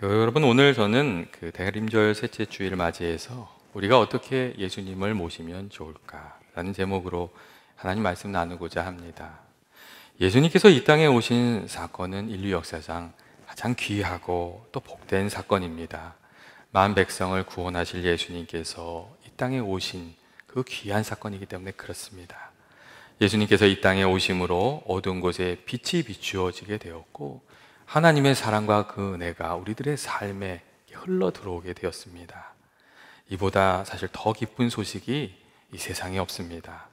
교회 여러분, 오늘 저는 대림절 셋째 주일 맞이해서 우리가 어떻게 예수님을 모시면 좋을까라는 제목으로 하나님 말씀 나누고자 합니다. 예수님께서 이 땅에 오신 사건은 인류 역사상 가장 귀하고 또 복된 사건입니다. 만 백성을 구원하실 예수님께서 이 땅에 오신 그 귀한 사건이기 때문에 그렇습니다. 예수님께서 이 땅에 오심으로 어두운 곳에 빛이 비추어지게 되었고, 하나님의 사랑과 그 은혜가 우리들의 삶에 흘러 들어오게 되었습니다. 이보다 사실 더 기쁜 소식이 이 세상에 없습니다.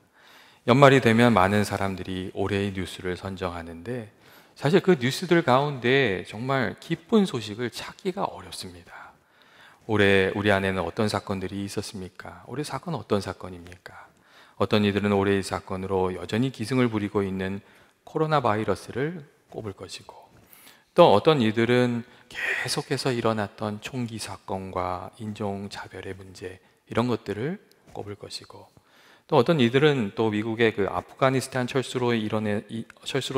연말이 되면 많은 사람들이 올해의 뉴스를 선정하는데, 사실 그 뉴스들 가운데 정말 기쁜 소식을 찾기가 어렵습니다. 올해 우리 안에는 어떤 사건들이 있었습니까? 올해 사건은 어떤 사건입니까? 어떤 이들은 올해의 사건으로 여전히 기승을 부리고 있는 코로나 바이러스를 꼽을 것이고, 또 어떤 이들은 계속해서 일어났던 총기 사건과 인종차별의 문제, 이런 것들을 꼽을 것이고, 또 어떤 이들은 또 미국의 아프가니스탄 철수로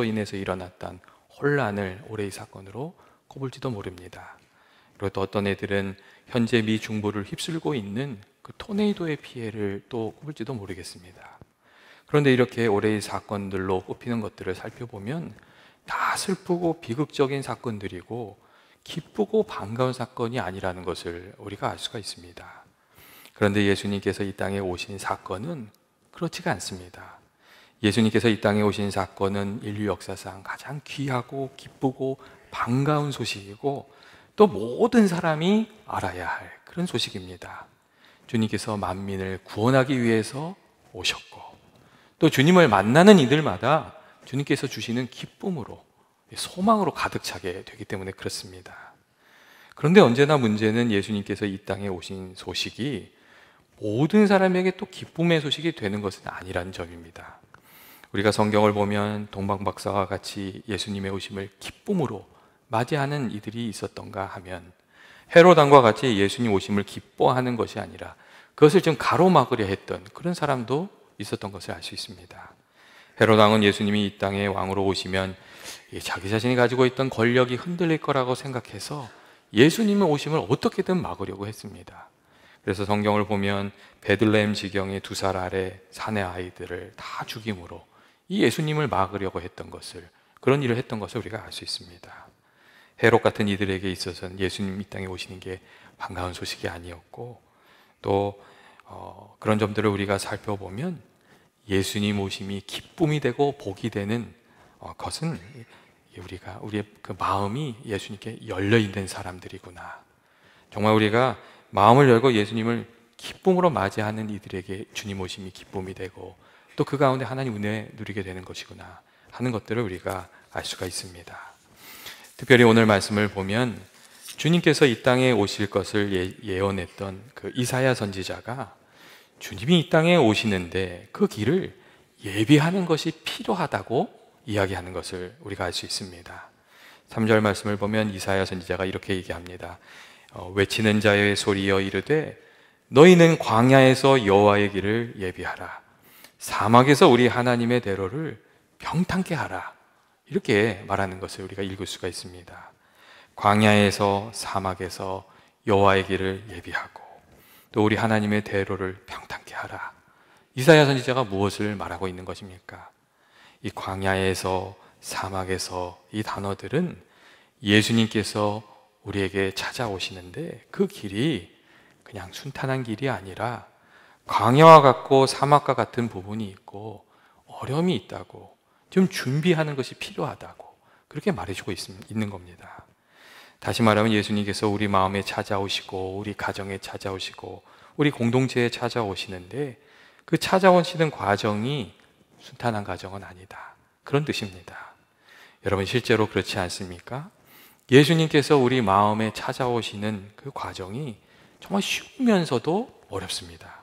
인해서 일어났던 혼란을 올해의 사건으로 꼽을지도 모릅니다. 그리고 또 어떤 애들은 현재 미 중부를 휩쓸고 있는 그 토네이도의 피해를 또 꼽을지도 모르겠습니다. 그런데 이렇게 올해의 사건들로 꼽히는 것들을 살펴보면 다 슬프고 비극적인 사건들이고 기쁘고 반가운 사건이 아니라는 것을 우리가 알 수가 있습니다. 그런데 예수님께서 이 땅에 오신 사건은 그렇지가 않습니다. 예수님께서 이 땅에 오신 사건은 인류 역사상 가장 귀하고 기쁘고 반가운 소식이고, 또 모든 사람이 알아야 할 그런 소식입니다. 주님께서 만민을 구원하기 위해서 오셨고, 또 주님을 만나는 이들마다 주님께서 주시는 기쁨으로, 소망으로 가득 차게 되기 때문에 그렇습니다. 그런데 언제나 문제는 예수님께서 이 땅에 오신 소식이 모든 사람에게 또 기쁨의 소식이 되는 것은 아니라는 점입니다. 우리가 성경을 보면 동방박사와 같이 예수님의 오심을 기쁨으로 맞이하는 이들이 있었던가 하면, 헤롯 왕과 같이 예수님 오심을 기뻐하는 것이 아니라 그것을 좀 가로막으려 했던 그런 사람도 있었던 것을 알 수 있습니다. 헤롯 왕은 예수님이 이 땅에 왕으로 오시면 자기 자신이 가지고 있던 권력이 흔들릴 거라고 생각해서 예수님의 오심을 어떻게든 막으려고 했습니다. 그래서 성경을 보면 베들레헴 지경의 2살 아래 사내 아이들을 다 죽임으로 이 예수님을 막으려고 했던 것을, 그런 일을 했던 것을 우리가 알 수 있습니다. 헤롯 같은 이들에게 있어서는 예수님 이 땅에 오시는 게 반가운 소식이 아니었고, 또 그런 점들을 우리가 살펴보면 예수님 오심이 기쁨이 되고 복이 되는 것은 우리의 그 마음이 예수님께 열려있는 사람들이구나. 정말 우리가 마음을 열고 예수님을 기쁨으로 맞이하는 이들에게 주님 오심이 기쁨이 되고, 또 그 가운데 하나님 은혜 누리게 되는 것이구나 하는 것들을 우리가 알 수가 있습니다. 특별히 오늘 말씀을 보면 주님께서 이 땅에 오실 것을 예언했던 그 이사야 선지자가 주님이 이 땅에 오시는데 그 길을 예비하는 것이 필요하다고 이야기하는 것을 우리가 알 수 있습니다. 3절 말씀을 보면 이사야 선지자가 이렇게 얘기합니다. 외치는 자의 소리여 이르되 너희는 광야에서 여호와의 길을 예비하라, 사막에서 우리 하나님의 대로를 평탄케 하라, 이렇게 말하는 것을 우리가 읽을 수가 있습니다. 광야에서 사막에서 여호와의 길을 예비하고 또 우리 하나님의 대로를 평탄케 하라. 이사야 선지자가 무엇을 말하고 있는 것입니까? 이 광야에서 사막에서 이 단어들은 예수님께서 우리에게 찾아오시는데 그 길이 그냥 순탄한 길이 아니라 광야와 같고 사막과 같은 부분이 있고 어려움이 있다고, 좀 준비하는 것이 필요하다고 그렇게 말해주고 있는 겁니다. 다시 말하면 예수님께서 우리 마음에 찾아오시고 우리 가정에 찾아오시고 우리 공동체에 찾아오시는데 그 찾아오시는 과정이 순탄한 과정은 아니다, 그런 뜻입니다. 여러분, 실제로 그렇지 않습니까? 예수님께서 우리 마음에 찾아오시는 그 과정이 정말 쉬우면서도 어렵습니다.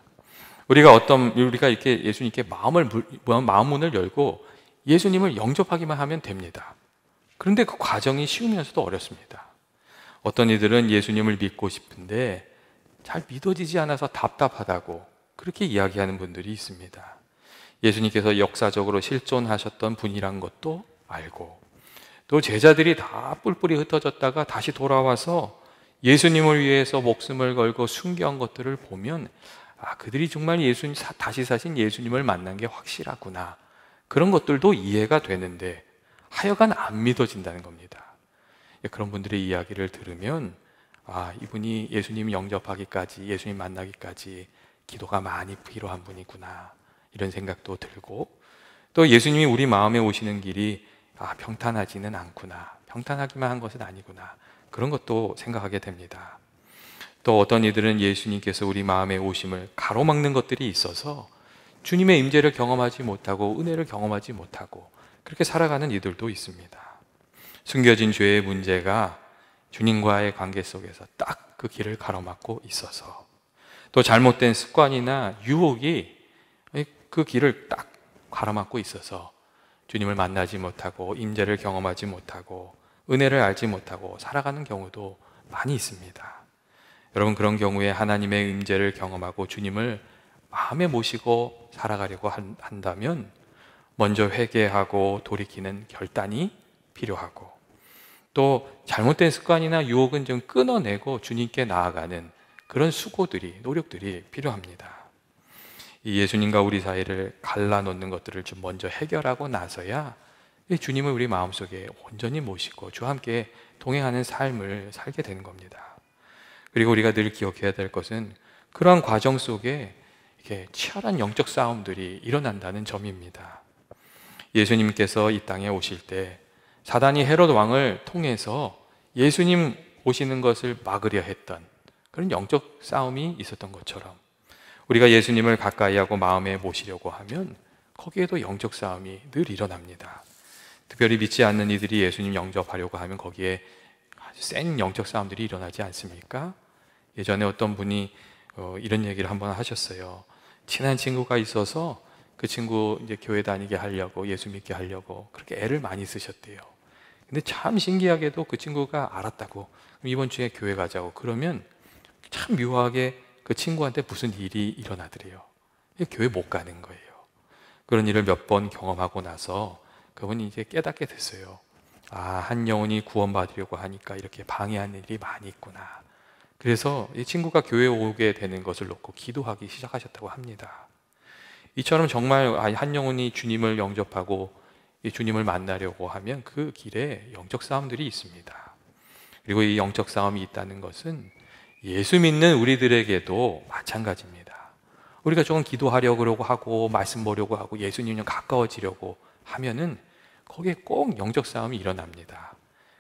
우리가 이렇게 예수님께 마음 문을 열고 예수님을 영접하기만 하면 됩니다. 그런데 그 과정이 쉬우면서도 어렵습니다. 어떤 이들은 예수님을 믿고 싶은데 잘 믿어지지 않아서 답답하다고 그렇게 이야기하는 분들이 있습니다. 예수님께서 역사적으로 실존하셨던 분이란 것도 알고, 또 제자들이 다 뿔뿔이 흩어졌다가 다시 돌아와서 예수님을 위해서 목숨을 걸고 순교한 것들을 보면 그들이 정말 다시 사신 예수님을 만난 게 확실하구나, 그런 것들도 이해가 되는데 하여간 안 믿어진다는 겁니다. 그런 분들의 이야기를 들으면 이분이 예수님 영접하기까지, 예수님 만나기까지 기도가 많이 필요한 분이구나, 이런 생각도 들고, 또 예수님이 우리 마음에 오시는 길이 평탄하지는 않구나, 평탄하기만 한 것은 아니구나, 그런 것도 생각하게 됩니다. 또 어떤 이들은 예수님께서 우리 마음에 오심을 가로막는 것들이 있어서 주님의 임재를 경험하지 못하고 은혜를 경험하지 못하고 그렇게 살아가는 이들도 있습니다. 숨겨진 죄의 문제가 주님과의 관계 속에서 딱 그 길을 가로막고 있어서, 또 잘못된 습관이나 유혹이 그 길을 딱 가로막고 있어서 주님을 만나지 못하고 임재를 경험하지 못하고 은혜를 알지 못하고 살아가는 경우도 많이 있습니다. 여러분, 그런 경우에 하나님의 임재를 경험하고 주님을 마음에 모시고 살아가려고 한다면 먼저 회개하고 돌이키는 결단이 필요하고, 또 잘못된 습관이나 유혹은 좀 끊어내고 주님께 나아가는 그런 수고들이, 노력들이 필요합니다. 이 예수님과 우리 사이를 갈라놓는 것들을 좀 먼저 해결하고 나서야 주님을 우리 마음속에 온전히 모시고 주와 함께 동행하는 삶을 살게 되는 겁니다. 그리고 우리가 늘 기억해야 될 것은 그러한 과정 속에 이렇게 치열한 영적 싸움들이 일어난다는 점입니다. 예수님께서 이 땅에 오실 때 사단이 헤롯 왕을 통해서 예수님 오시는 것을 막으려 했던 그런 영적 싸움이 있었던 것처럼, 우리가 예수님을 가까이 하고 마음에 모시려고 하면 거기에도 영적 싸움이 늘 일어납니다. 특별히 믿지 않는 이들이 예수님 영접하려고 하면 거기에 아주 센 영적 싸움들이 일어나지 않습니까? 예전에 어떤 분이 이런 얘기를 한번 하셨어요. 친한 친구가 있어서 그 친구 이제 교회 다니게 하려고, 예수 믿게 하려고 그렇게 애를 많이 쓰셨대요. 근데 참 신기하게도 그 친구가 알았다고, 이번 주에 교회 가자고 그러면 참 묘하게 그 친구한테 무슨 일이 일어나더래요. 교회 못 가는 거예요. 그런 일을 몇 번 경험하고 나서 그분이 이제 깨닫게 됐어요. 한 영혼이 구원받으려고 하니까 이렇게 방해하는 일이 많이 있구나. 그래서 이 친구가 교회에 오게 되는 것을 놓고 기도하기 시작하셨다고 합니다. 이처럼 정말 한 영혼이 주님을 영접하고 주님을 만나려고 하면 그 길에 영적 싸움들이 있습니다. 그리고 이 영적 싸움이 있다는 것은 예수 믿는 우리들에게도 마찬가지입니다. 우리가 조금 기도하려고 하고 말씀 보려고 하고 예수님과 가까워지려고 하면은 거기에 꼭 영적 싸움이 일어납니다.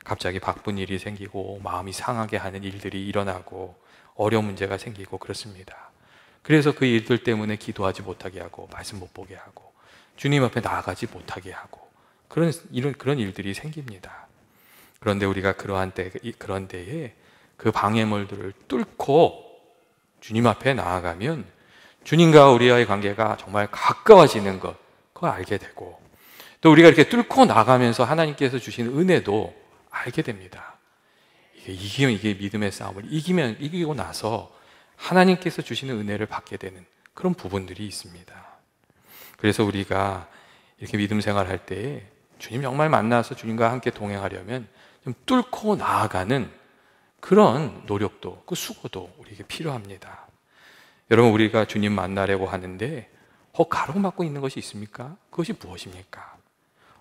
갑자기 바쁜 일이 생기고 마음이 상하게 하는 일들이 일어나고 어려운 문제가 생기고 그렇습니다. 그래서 그 일들 때문에 기도하지 못하게 하고 말씀 못 보게 하고 주님 앞에 나아가지 못하게 하고 그런 일들이 생깁니다. 그런데 우리가 그런 때에 그 방해물들을 뚫고 주님 앞에 나아가면 주님과 우리와의 관계가 정말 가까워지는 것, 그걸 알게 되고, 또 우리가 이렇게 뚫고 나가면서 하나님께서 주시는 은혜도 알게 됩니다. 이게 믿음의 싸움을 이기고 나서 하나님께서 주시는 은혜를 받게 되는 그런 부분들이 있습니다. 그래서 우리가 이렇게 믿음 생활할 때에 주님 정말 만나서 주님과 함께 동행하려면 좀 뚫고 나아가는 그런 노력도, 그 수고도 우리에게 필요합니다. 여러분, 우리가 주님 만나려고 하는데 가로막고 있는 것이 있습니까? 그것이 무엇입니까?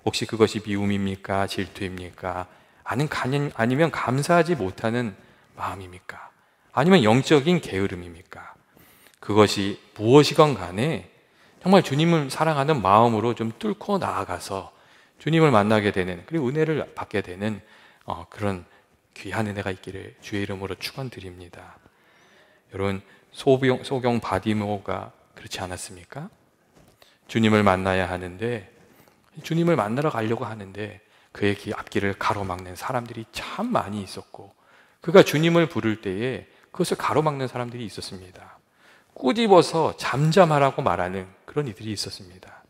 혹시 그것이 미움입니까? 질투입니까? 아니면 감사하지 못하는 마음입니까? 아니면 영적인 게으름입니까? 그것이 무엇이건 간에 정말 주님을 사랑하는 마음으로 좀 뚫고 나아가서 주님을 만나게 되는, 그리고 은혜를 받게 되는 그런 귀한 은혜가 있기를 주의 이름으로 축원드립니다. 여러분, 소경 바디메오가 그렇지 않았습니까? 주님을 만나야 하는데, 주님을 만나러 가려고 하는데 그의 앞길을 가로막는 사람들이 참 많이 있었고, 그가 주님을 부를 때에 그것을 가로막는 사람들이 있었습니다. 꾸집어서 잠잠하라고 말하는 그런 이들이 있었습니다.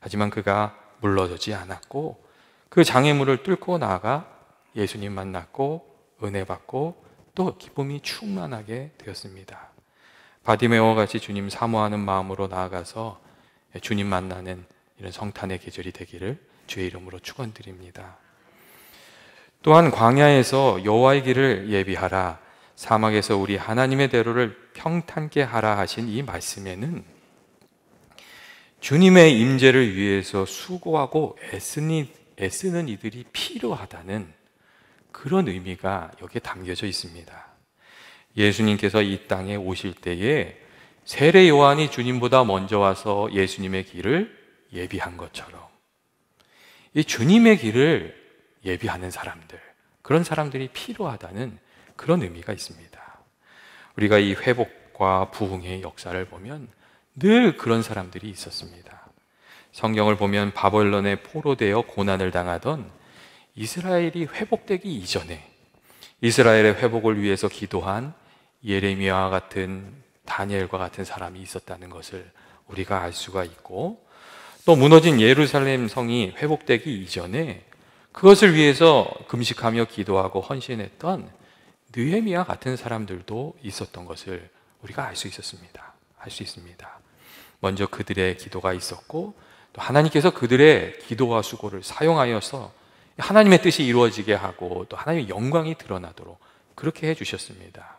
하지만 그가 물러서지 않았고 그 장애물을 뚫고 나아가 예수님 만났고 은혜 받고 또 기쁨이 충만하게 되었습니다. 바디메오와 같이 주님 사모하는 마음으로 나아가서 주님 만나는 이런 성탄의 계절이 되기를 주의 이름으로 축원드립니다. 또한 광야에서 여호와의 길을 예비하라, 사막에서 우리 하나님의 대로를 평탄케 하라 하신 이 말씀에는 주님의 임재를 위해서 수고하고 애쓰는 이들이 필요하다는 그런 의미가 여기에 담겨져 있습니다. 예수님께서 이 땅에 오실 때에 세례 요한이 주님보다 먼저 와서 예수님의 길을 예비한 것처럼 이 주님의 길을 예비하는 사람들, 그런 사람들이 필요하다는 그런 의미가 있습니다. 우리가 이 회복과 부흥의 역사를 보면 늘 그런 사람들이 있었습니다. 성경을 보면 바벨론에 포로되어 고난을 당하던 이스라엘이 회복되기 이전에 이스라엘의 회복을 위해서 기도한 예레미야와 같은, 다니엘과 같은 사람이 있었다는 것을 우리가 알 수가 있고, 또 무너진 예루살렘 성이 회복되기 이전에 그것을 위해서 금식하며 기도하고 헌신했던 느헤미야 같은 사람들도 있었던 것을 우리가 알 수 있습니다. 먼저 그들의 기도가 있었고, 또 하나님께서 그들의 기도와 수고를 사용하여서 하나님의 뜻이 이루어지게 하고 또 하나님의 영광이 드러나도록 그렇게 해주셨습니다.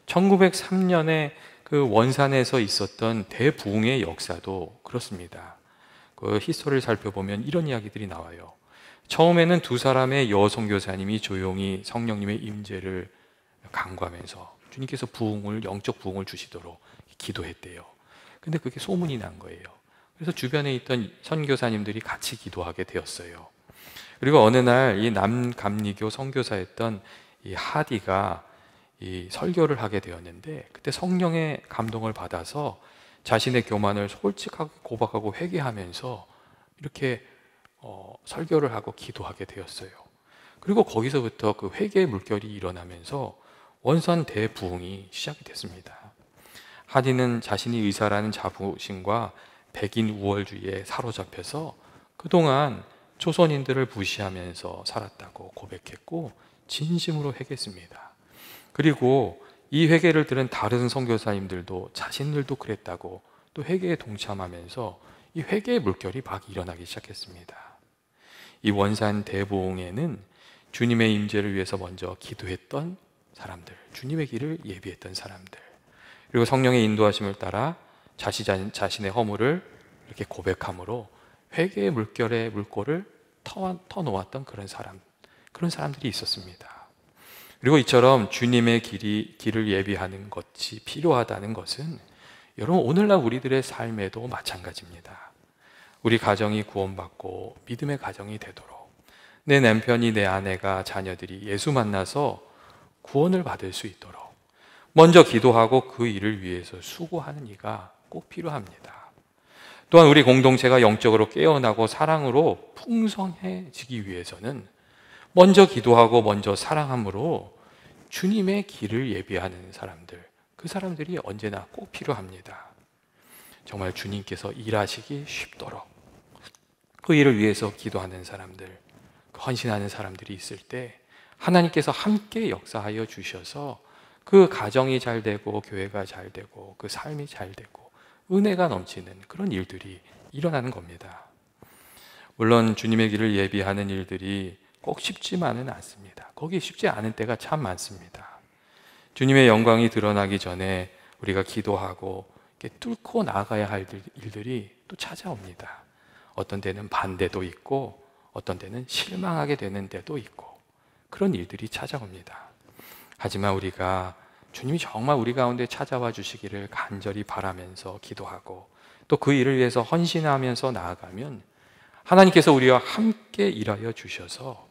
1903년에 그 원산에서 있었던 대부흥의 역사도 그렇습니다. 그 히스토리를 살펴보면 이런 이야기들이 나와요. 처음에는 두 사람의 여선교사님이 조용히 성령님의 임재를 간구하면서 주님께서 영적 부흥을 주시도록 기도했대요. 근데 그게 소문이 난 거예요. 그래서 주변에 있던 선교사님들이 같이 기도하게 되었어요. 그리고 어느 날 이 남감리교 선교사였던 이 하디가 이 설교를 하게 되었는데, 그때 성령의 감동을 받아서 자신의 교만을 솔직하게 고백하고 회개하면서 이렇게 설교를 하고 기도하게 되었어요. 그리고 거기서부터 그 회개의 물결이 일어나면서 원산 대부흥이 시작이 됐습니다. 하디는 자신이 의사라는 자부심과 백인 우월주의에 사로잡혀서 그동안 조선인들을 무시하면서 살았다고 고백했고 진심으로 회개했습니다. 그리고 이 회개를 들은 다른 선교사님들도 자신들도 그랬다고 또 회개에 동참하면서 이 회개의 물결이 막 일어나기 시작했습니다. 이 원산 대부흥에는 주님의 임재를 위해서 먼저 기도했던 사람들, 주님의 길을 예비했던 사람들, 그리고 성령의 인도하심을 따라 자신의 허물을 이렇게 고백함으로 회개의 물결의 물꼬를 터놓았던 그런 사람들이 있었습니다. 그리고 이처럼 주님의 길을 예비하는 것이 필요하다는 것은 여러분 오늘날 우리들의 삶에도 마찬가지입니다. 우리 가정이 구원받고 믿음의 가정이 되도록, 내 남편이, 내 아내가, 자녀들이 예수 만나서 구원을 받을 수 있도록 먼저 기도하고 그 일을 위해서 수고하는 이가 꼭 필요합니다. 또한 우리 공동체가 영적으로 깨어나고 사랑으로 풍성해지기 위해서는 먼저 기도하고 먼저 사랑함으로 주님의 길을 예비하는 사람들, 그 사람들이 언제나 꼭 필요합니다. 정말 주님께서 일하시기 쉽도록 그 일을 위해서 기도하는 사람들, 헌신하는 사람들이 있을 때 하나님께서 함께 역사하여 주셔서 그 가정이 잘 되고 교회가 잘 되고 그 삶이 잘 되고 은혜가 넘치는 그런 일들이 일어나는 겁니다. 물론 주님의 길을 예비하는 일들이 꼭 쉽지만은 않습니다. 거기 쉽지 않은 때가 참 많습니다. 주님의 영광이 드러나기 전에 우리가 기도하고 이렇게 뚫고 나아가야 할 일들이 또 찾아옵니다. 어떤 때는 반대도 있고 어떤 때는 실망하게 되는 때도 있고 그런 일들이 찾아옵니다. 하지만 우리가 주님이 정말 우리 가운데 찾아와 주시기를 간절히 바라면서 기도하고 또 그 일을 위해서 헌신하면서 나아가면 하나님께서 우리와 함께 일하여 주셔서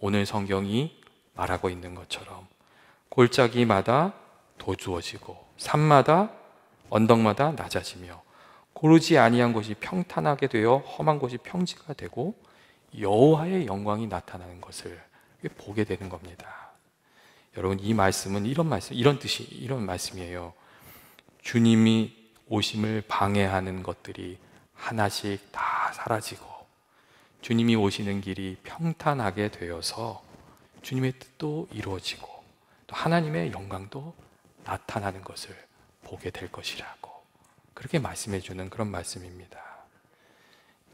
오늘 성경이 말하고 있는 것처럼 골짜기마다 도주어지고 산마다 언덕마다 낮아지며 고르지 아니한 곳이 평탄하게 되어 험한 곳이 평지가 되고 여호와의 영광이 나타나는 것을 보게 되는 겁니다. 여러분, 이 말씀은 이런 말씀이에요. 주님이 오심을 방해하는 것들이 하나씩 다 사라지고 주님이 오시는 길이 평탄하게 되어서 주님의 뜻도 이루어지고 또 하나님의 영광도 나타나는 것을 보게 될 것이라고 그렇게 말씀해 주는 그런 말씀입니다.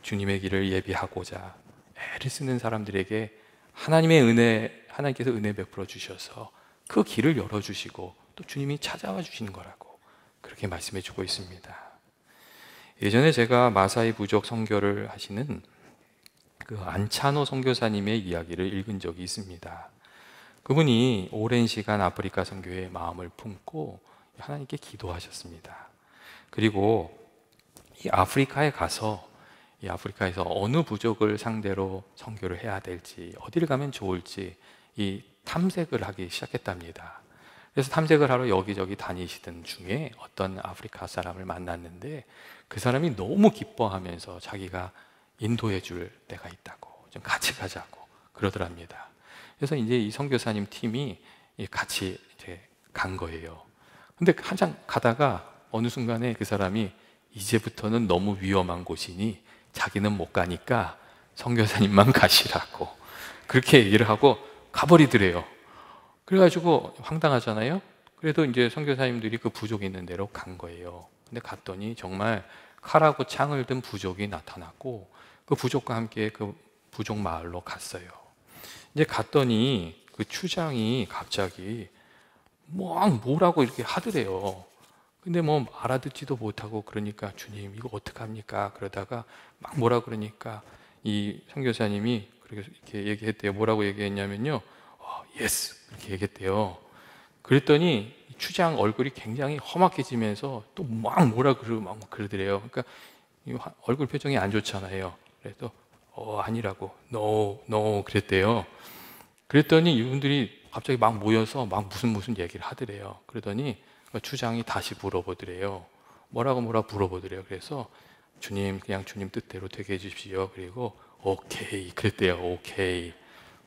주님의 길을 예비하고자 애를 쓰는 사람들에게 하나님께서 은혜 베풀어 주셔서 그 길을 열어주시고 또 주님이 찾아와 주시는 거라고 그렇게 말씀해 주고 있습니다. 예전에 제가 마사이 부족 선교를 하시는 그 안차노 선교사님의 이야기를 읽은 적이 있습니다. 그분이 오랜 시간 아프리카 선교에 마음을 품고 하나님께 기도하셨습니다. 그리고 이 아프리카에 가서 이 아프리카에서 어느 부족을 상대로 선교를 해야 될지, 어디를 가면 좋을지 이 탐색을 하기 시작했답니다. 그래서 탐색을 하러 여기저기 다니시던 중에 어떤 아프리카 사람을 만났는데 그 사람이 너무 기뻐하면서 자기가 인도해 줄 때가 있다고, 좀 같이 가자고 그러더랍니다. 그래서 이제 이 선교사님 팀이 같이 이제 간 거예요. 근데 한참 가다가 어느 순간에 그 사람이 이제부터는 너무 위험한 곳이니 자기는 못 가니까 선교사님만 가시라고 그렇게 얘기를 하고 가버리더래요. 그래가지고 황당하잖아요. 그래도 이제 선교사님들이 그 부족이 있는 데로 간 거예요. 근데 갔더니 정말 칼하고 창을 든 부족이 나타났고 그 부족과 함께 그 부족 마을로 갔어요. 이제 갔더니 그 추장이 갑자기 뭐라고 이렇게 하더래요. 근데 뭐 알아듣지도 못하고 그러니까 주님 이거 어떡합니까? 그러다가 막 뭐라 그러니까 이 선교사님이 이렇게 얘기했대요. 뭐라고 얘기했냐면요. 예스 이렇게 얘기했대요. 그랬더니 추장 얼굴이 굉장히 험악해지면서 또 막 뭐라 그러더래요. 그러니까 얼굴 표정이 안 좋잖아요. 그래서 아니라고 no 그랬대요. 그랬더니 이분들이 갑자기 막 모여서 막 무슨 얘기를 하더래요. 그러더니 추장이 다시 물어보더래요. 뭐라고 물어보더래요. 그래서 주님 그냥 주님 뜻대로 되게 해주십시오. 그리고 오케이 그랬대요. 오케이.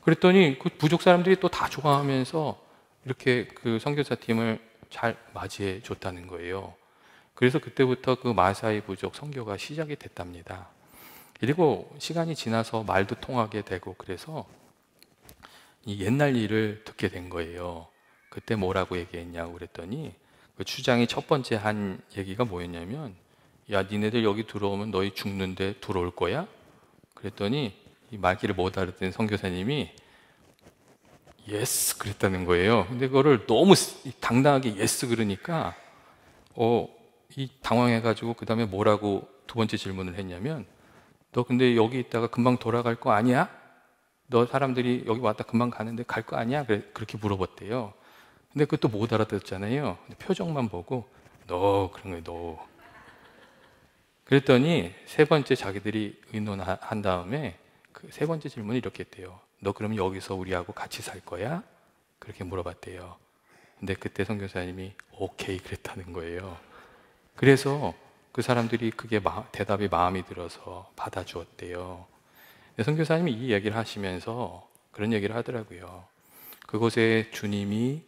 그랬더니 그 부족 사람들이 또 다 좋아하면서 이렇게 그 선교사 팀을 잘 맞이해 줬다는 거예요. 그래서 그때부터 그 마사이 부족 선교가 시작이 됐답니다. 그리고 시간이 지나서 말도 통하게 되고 그래서 이 옛날 일을 듣게 된 거예요. 그때 뭐라고 얘기했냐고 그랬더니 그 추장이 첫 번째 한 얘기가 뭐였냐면 야 니네들 여기 들어오면 너희 죽는데 들어올 거야? 그랬더니 이 말귀를 못 알아듣는 선교사님이 예스 그랬다는 거예요. 근데 그거를 너무 당당하게 예스 그러니까 이 당황해가지고 그 다음에 뭐라고 두 번째 질문을 했냐면 너 근데 여기 있다가 금방 돌아갈 거 아니야? 너 사람들이 여기 왔다 금방 가는데 갈 거 아니야? 그렇게 물어봤대요. 근데 그것도 못 알아듣잖아요. 표정만 보고 너 그런 거예요. 너. 그랬더니 세 번째 자기들이 의논한 다음에 그 세 번째 질문이 이렇게 했대요. 너 그럼 여기서 우리하고 같이 살 거야? 그렇게 물어봤대요. 근데 그때 선교사님이 오케이 그랬다는 거예요. 그래서 그 사람들이 그게 대답이 마음에 들어서 받아주었대요. 선교사님이 이 얘기를 하시면서 그런 얘기를 하더라고요. 그곳에 주님이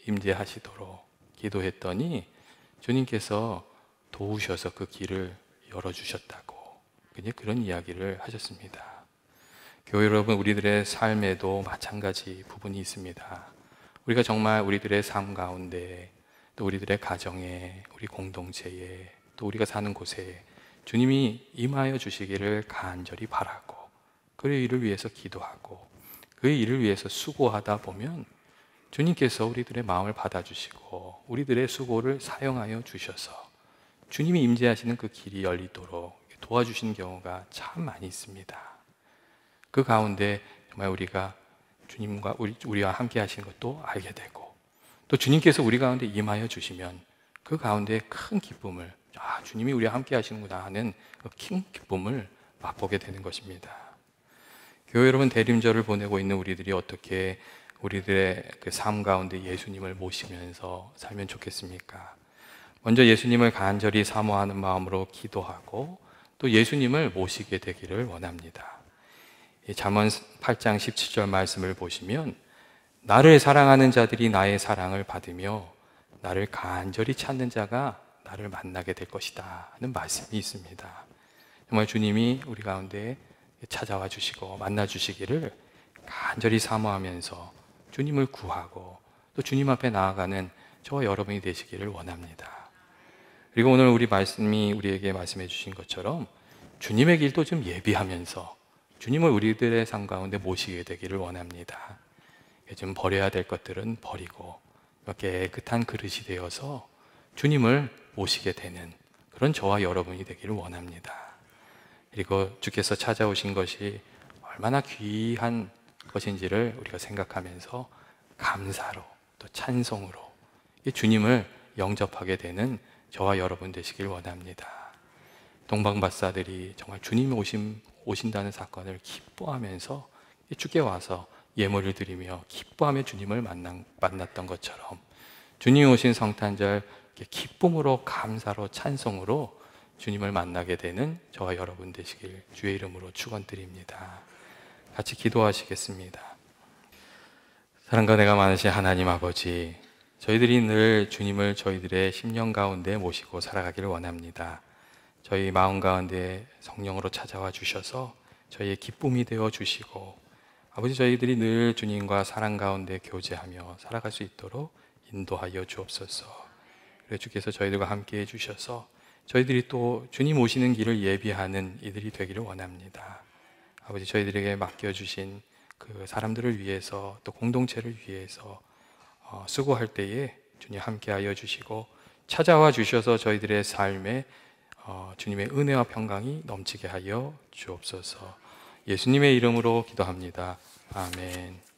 임재하시도록 기도했더니 주님께서 도우셔서 그 길을 열어주셨다고 그런 이야기를 하셨습니다. 교회 여러분, 우리들의 삶에도 마찬가지 부분이 있습니다. 우리가 정말 우리들의 삶 가운데 또 우리들의 가정에 우리 공동체에 또 우리가 사는 곳에 주님이 임하여 주시기를 간절히 바라고 그의 일을 위해서 기도하고 그의 일을 위해서 수고하다 보면 주님께서 우리들의 마음을 받아주시고 우리들의 수고를 사용하여 주셔서 주님이 임재하시는 그 길이 열리도록 도와주시는 경우가 참 많이 있습니다. 그 가운데 정말 우리가 주님과 우리와 함께 하시는 것도 알게 되고 또 주님께서 우리 가운데 임하여 주시면 그 가운데 큰 기쁨을 주님이 우리와 함께 하시는구나 하는 그 큰 기쁨을 맛보게 되는 것입니다. 교회 여러분, 대림절을 보내고 있는 우리들이 어떻게 우리들의 그 삶 가운데 예수님을 모시면서 살면 좋겠습니까? 먼저 예수님을 간절히 사모하는 마음으로 기도하고 또 예수님을 모시게 되기를 원합니다. 잠언 8장 17절 말씀을 보시면 나를 사랑하는 자들이 나의 사랑을 받으며 나를 간절히 찾는 자가 나를 만나게 될 것이다 하는 말씀이 있습니다. 정말 주님이 우리 가운데 찾아와 주시고 만나 주시기를 간절히 사모하면서 주님을 구하고 또 주님 앞에 나아가는 저와 여러분이 되시기를 원합니다. 그리고 오늘 우리 말씀이 우리에게 말씀해 주신 것처럼 주님의 길도 좀 예비하면서 주님을 우리들의 삶 가운데 모시게 되기를 원합니다. 좀 버려야 될 것들은 버리고 깨끗한 그릇이 되어서 주님을 모시게 되는 그런 저와 여러분이 되기를 원합니다. 그리고 주께서 찾아오신 것이 얼마나 귀한 것인지를 우리가 생각하면서 감사로 또 찬송으로 이 주님을 영접하게 되는 저와 여러분 되시길 원합니다. 동방박사들이 정말 주님이 오신다는 사건을 기뻐하면서 주께 와서 예물을 드리며 기뻐하며 주님을 만났던 것처럼 주님이 오신 성탄절 기쁨으로 감사로 찬송으로 주님을 만나게 되는 저와 여러분 되시길 주의 이름으로 축원드립니다. 같이 기도하시겠습니다. 사랑과 은혜가 많으신 하나님 아버지, 저희들이 늘 주님을 저희들의 심령 가운데 모시고 살아가기를 원합니다. 저희 마음 가운데 성령으로 찾아와 주셔서 저희의 기쁨이 되어 주시고, 아버지, 저희들이 늘 주님과 사랑 가운데 교제하며 살아갈 수 있도록 인도하여 주옵소서. 그래 주께서 저희들과 함께 해주셔서 저희들이 또 주님 오시는 길을 예비하는 이들이 되기를 원합니다. 아버지, 저희들에게 맡겨주신 그 사람들을 위해서 또 공동체를 위해서 수고할 때에 주님 함께하여 주시고 찾아와 주셔서 저희들의 삶에 주님의 은혜와 평강이 넘치게 하여 주옵소서. 예수님의 이름으로 기도합니다. 아멘.